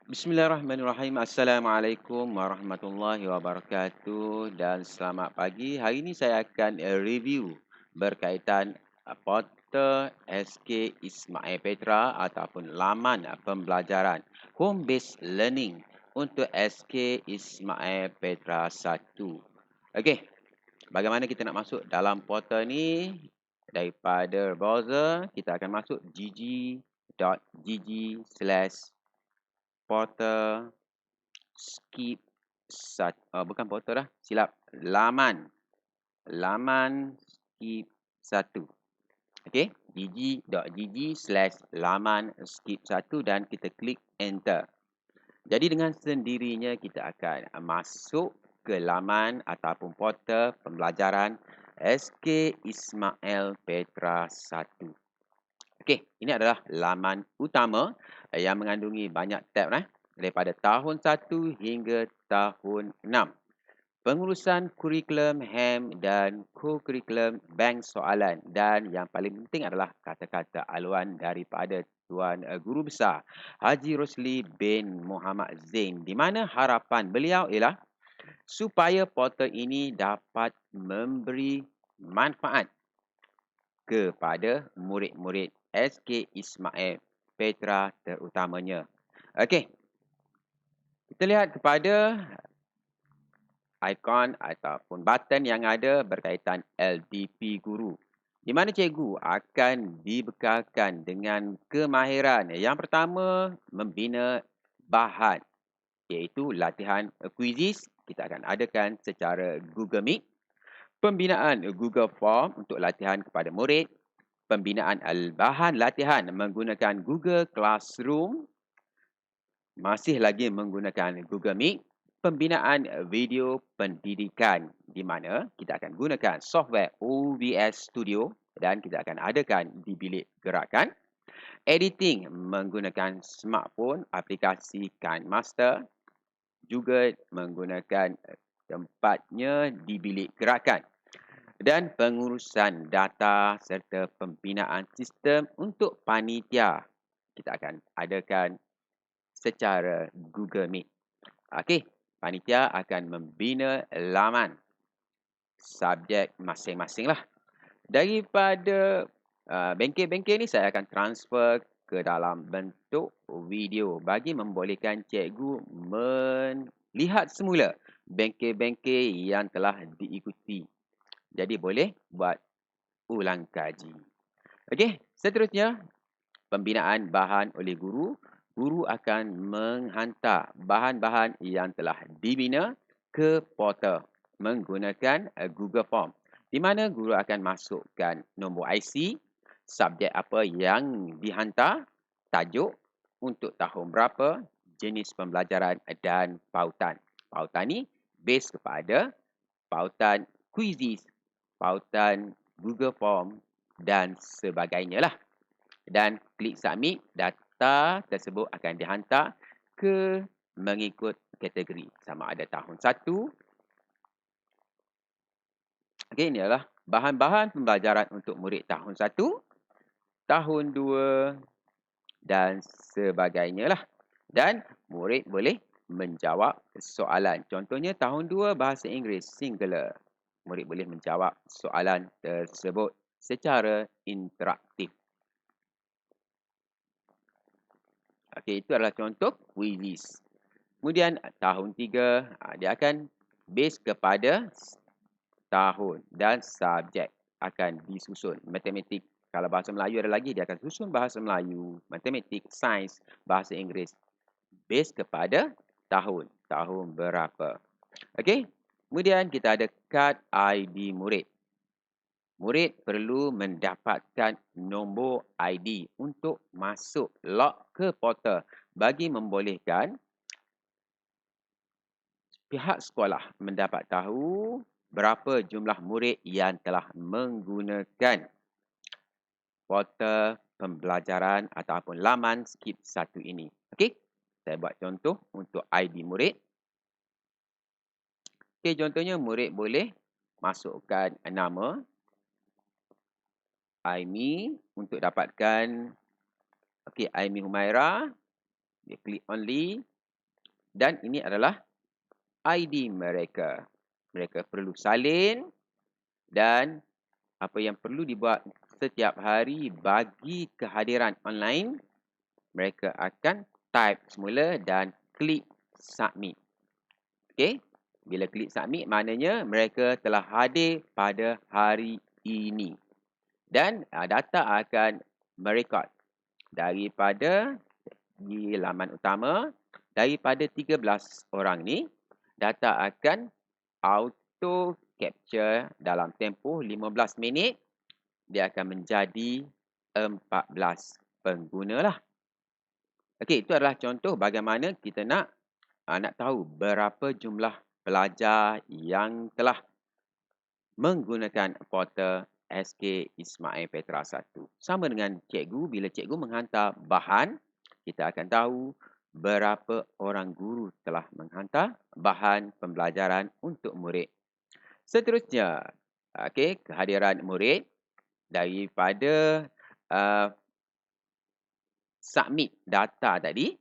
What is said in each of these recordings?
Bismillahirrahmanirrahim. Assalamualaikum warahmatullahi wabarakatuh dan selamat pagi. Hari ini saya akan review berkaitan portal SK Ismail Petra ataupun laman pembelajaran home based learning untuk SK Ismail Petra 1. Okey, bagaimana kita nak masuk dalam portal ni? Daripada browser, kita akan masuk gg.gg/portal skip bukan portal dah, silap. Laman skip 1. Okey, gg.gg/laman skip 1 dan kita klik enter. Jadi dengan sendirinya kita akan masuk ke laman ataupun portal pembelajaran SK Ismail Petra 1. Okey, ini adalah laman utama yang mengandungi banyak tab daripada tahun 1 hingga tahun 6. Pengurusan kurikulum HAM dan co-kurikulum bank soalan dan yang paling penting adalah kata-kata aluan daripada Tuan Guru Besar Haji Rosli bin Muhammad Zain, di mana harapan beliau ialah supaya portal ini dapat memberi manfaat kepada murid-murid SK Ismail Petra terutamanya. Okey, kita lihat kepada ikon ataupun button yang ada berkaitan LDP Guru, di mana cikgu akan dibekalkan dengan kemahiran. Yang pertama, membina bahan, iaitu latihan kuisis. Kita akan adakan secara Google Meet. Pembinaan Google Form untuk latihan kepada murid. Pembinaan bahan latihan menggunakan Google Classroom, masih lagi menggunakan Google Meet. Pembinaan video pendidikan, di mana kita akan gunakan software OBS Studio dan kita akan adakan di bilik gerakan. Editing menggunakan smartphone, aplikasi KineMaster, juga menggunakan tempatnya di bilik gerakan. Dan pengurusan data serta pembinaan sistem untuk panitia, kita akan adakan secara Google Meet. Okey, panitia akan membina laman subjek masing-masing lah. Daripada bengkel-bengkel ni saya akan transfer ke dalam bentuk video bagi membolehkan cikgu melihat semula bengkel-bengkel yang telah diikuti. Jadi boleh buat ulang kaji. Okey, seterusnya pembinaan bahan oleh guru. Guru akan menghantar bahan-bahan yang telah dibina ke portal menggunakan Google Form, di mana guru akan masukkan nombor IC, subjek apa yang dihantar, tajuk, untuk tahun berapa, jenis pembelajaran dan pautan. Pautan ni base kepada pautan kuisis, pautan Google Form dan sebagainya lah. Dan klik submit, data tersebut akan dihantar ke mengikut kategori, sama ada tahun 1. Okey, ini adalah bahan-bahan pembelajaran untuk murid tahun 1, tahun 2 dan sebagainya lah. Dan murid boleh menjawab soalan. Contohnya tahun 2 bahasa Inggeris singular. Murid boleh menjawab soalan tersebut secara interaktif. Okey, itu adalah contoh kuisis. Kemudian tahun 3, dia akan base kepada tahun dan subjek akan disusun. Matematik, kalau bahasa Melayu ada lagi, dia akan susun bahasa Melayu, matematik, sains, bahasa Inggeris. Base kepada tahun, tahun berapa. Okey, kemudian kita ada kad ID murid. Murid perlu mendapatkan nombor ID untuk masuk log ke portal bagi membolehkan pihak sekolah mendapat tahu berapa jumlah murid yang telah menggunakan portal pembelajaran ataupun laman skip 1 ini. Okey, saya buat contoh untuk ID murid. Okey, contohnya murid boleh masukkan nama Aimi untuk dapatkan, okey, Aimi Humaira. Dia klik only. Dan ini adalah ID mereka. Mereka perlu salin dan apa yang perlu dibuat setiap hari bagi kehadiran online, mereka akan type semula dan klik submit. Okey, bila klik submit maknanya mereka telah hadir pada hari ini. Dan data akan merekod daripada di laman utama, daripada 13 orang ni, data akan auto capture dalam tempoh 15 minit, dia akan menjadi 14 pengguna lah. Okey, itu adalah contoh bagaimana kita nak tahu berapa jumlah pelajar yang telah menggunakan portal SK Ismail Petra 1. Sama dengan cikgu, bila cikgu menghantar bahan, kita akan tahu berapa orang guru telah menghantar bahan pembelajaran untuk murid. Seterusnya, okey, kehadiran murid daripada submit data tadi,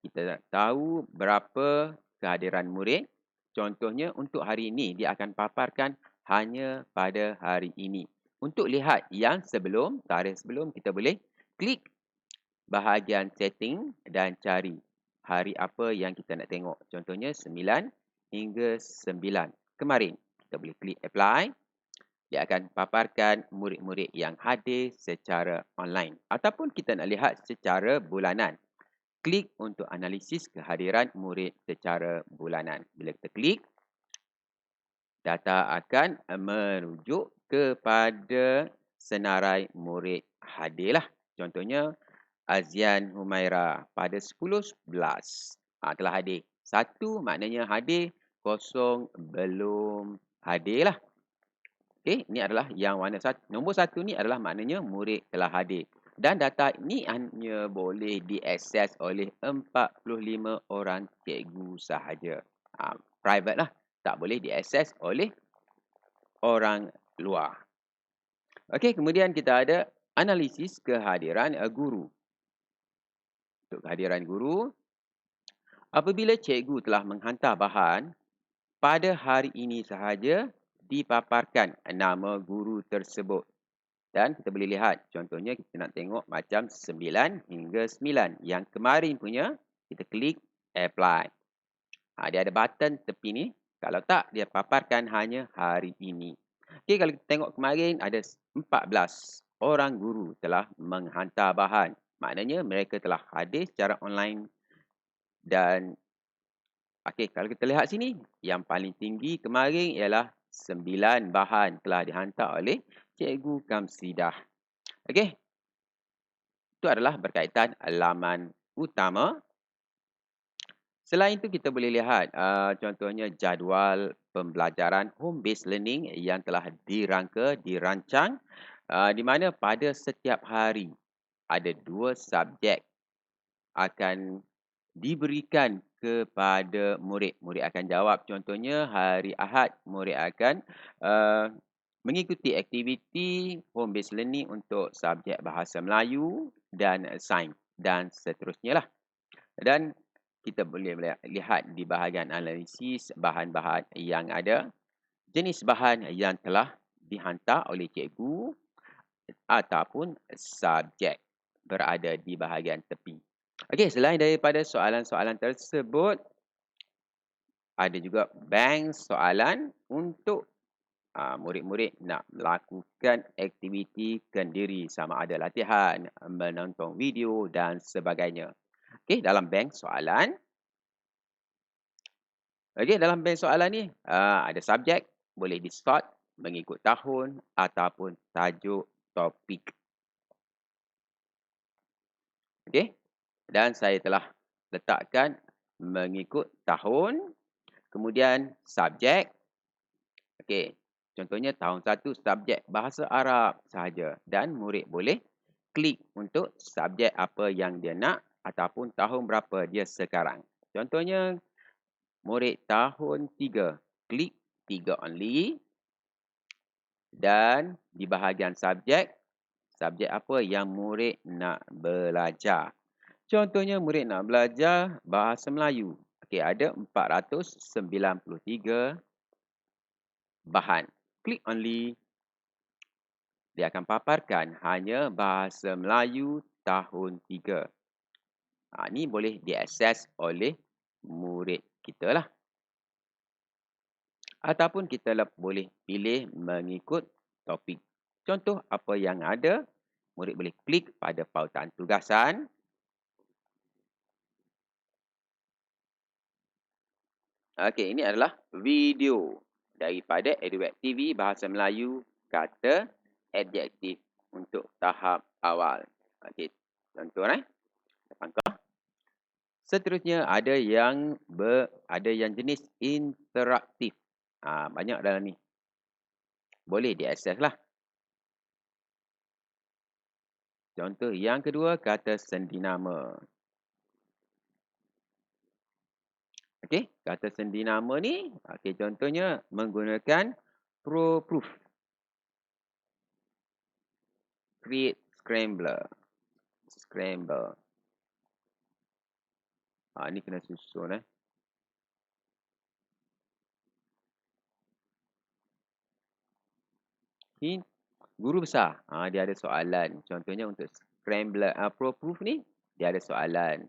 kita tahu berapa kehadiran murid. Contohnya untuk hari ini, dia akan paparkan hanya pada hari ini. Untuk lihat yang sebelum, tarikh sebelum, kita boleh klik bahagian setting dan cari hari apa yang kita nak tengok. Contohnya 9 hingga 9 kemarin. Kita boleh klik apply. Dia akan paparkan murid-murid yang hadir secara online. Ataupun kita nak lihat secara bulanan. Klik untuk analisis kehadiran murid secara bulanan. Bila kita klik, data akan merujuk kepada senarai murid hadir lah. Contohnya, Azian Humaira pada 10.11 telah hadir. 1 maknanya hadir, 0 belum hadir lah. Okey, ini adalah yang warna nombor 1 ni adalah maknanya murid telah hadir. Dan data ini hanya boleh diakses oleh 45 orang cikgu sahaja. Private lah. Tak boleh diakses oleh orang luar. Okey, kemudian kita ada analisis kehadiran guru. Untuk kehadiran guru, apabila cikgu telah menghantar bahan, pada hari ini sahaja dipaparkan nama guru tersebut. Dan kita boleh lihat, contohnya kita nak tengok macam 9 hingga 9. Yang kemarin punya, kita klik apply. Dia ada button tepi ni. Kalau tak, dia paparkan hanya hari ini. Okey, kalau kita tengok kemarin, ada 14 orang guru telah menghantar bahan. Maknanya mereka telah hadir secara online. Dan, okey, kalau kita lihat sini, yang paling tinggi kemarin ialah 9 bahan telah dihantar oleh Cikgu Kamsidah. Okey. Itu adalah berkaitan laman utama. Selain itu kita boleh lihat contohnya jadual pembelajaran home based learning yang telah dirancang di mana pada setiap hari ada 2 subjek akan diberikan kepada murid. Murid akan jawab. Contohnya hari Ahad murid akan mengikuti aktiviti home based learning untuk subjek bahasa Melayu dan sains dan seterusnya lah. Dan kita boleh lihat di bahagian analisis bahan-bahan yang ada, jenis bahan yang telah dihantar oleh cikgu ataupun subjek berada di bahagian tepi. Okey, selain daripada soalan-soalan tersebut, ada juga bank soalan untuk murid-murid nak melakukan aktiviti kendiri sama ada latihan, menonton video dan sebagainya. Okey, dalam bank soalan. Okey, dalam bank soalan ni ada subjek, boleh di-sort mengikut tahun ataupun tajuk topik. Okey, dan saya telah letakkan mengikut tahun, kemudian subjek. Okey. Contohnya tahun 1 subjek bahasa Arab sahaja dan murid boleh klik untuk subjek apa yang dia nak ataupun tahun berapa dia sekarang. Contohnya murid tahun 3, klik 3 only dan di bahagian subjek, subjek apa yang murid nak belajar. Contohnya murid nak belajar bahasa Melayu. Okey, ada 493 bahan. Klik only. Dia akan paparkan hanya bahasa Melayu tahun 3. Ni boleh diakses oleh murid kita lah. Ataupun kita boleh pilih mengikut topik. Contoh apa yang ada, murid boleh klik pada pautan tugasan. Okey, ini adalah video daripada EduWeb TV Bahasa Melayu kata adjektif untuk tahap awal. Okey, contoh pangkah. Seterusnya ada yang jenis interaktif. Banyak dalam ni. Boleh diakses lah. Contoh yang kedua, kata sendinama. Okey, kata sendinama ni, contohnya menggunakan pro-proof. Create scrambler. Scramble. Ni kena susun. Hint, guru besar. Dia ada soalan. Contohnya untuk scrambler pro-proof ni, dia ada soalan.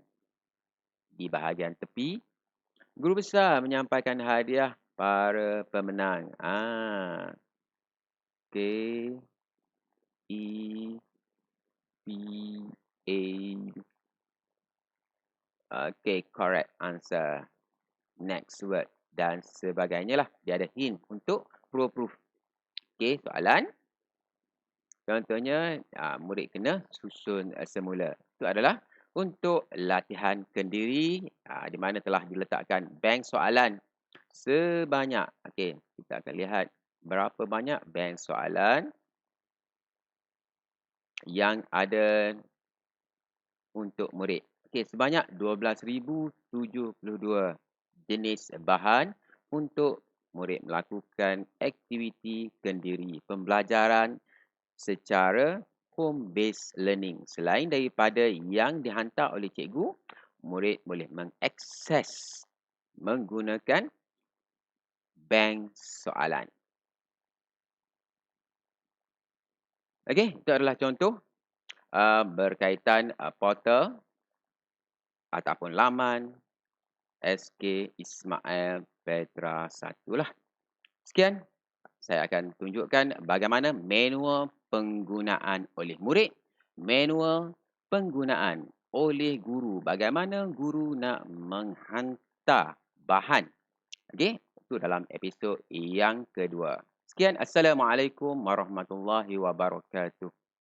Di bahagian tepi, guru besar menyampaikan hadiah para pemenang. K, E, P, A. Okey, correct answer. Next word dan sebagainya lah. Dia ada hint untuk pro-proof. Okey, soalan. Contohnya, murid kena susun semula. Itu adalah untuk latihan kendiri di mana telah diletakkan bank soalan sebanyak. Okey, kita akan lihat berapa banyak bank soalan yang ada untuk murid. Okey, sebanyak 12,072 jenis bahan untuk murid melakukan aktiviti kendiri pembelajaran secara home-based learning. Selain daripada yang dihantar oleh cikgu, murid boleh mengakses menggunakan bank soalan. Okey, itu adalah contoh berkaitan portal ataupun laman SK Ismail Petra 1 lah. Sekian, saya akan tunjukkan bagaimana manual penggunaan oleh murid, manual penggunaan oleh guru. Bagaimana guru nak menghantar bahan. Okey, itu dalam episod yang kedua. Sekian, Assalamualaikum warahmatullahi wabarakatuh.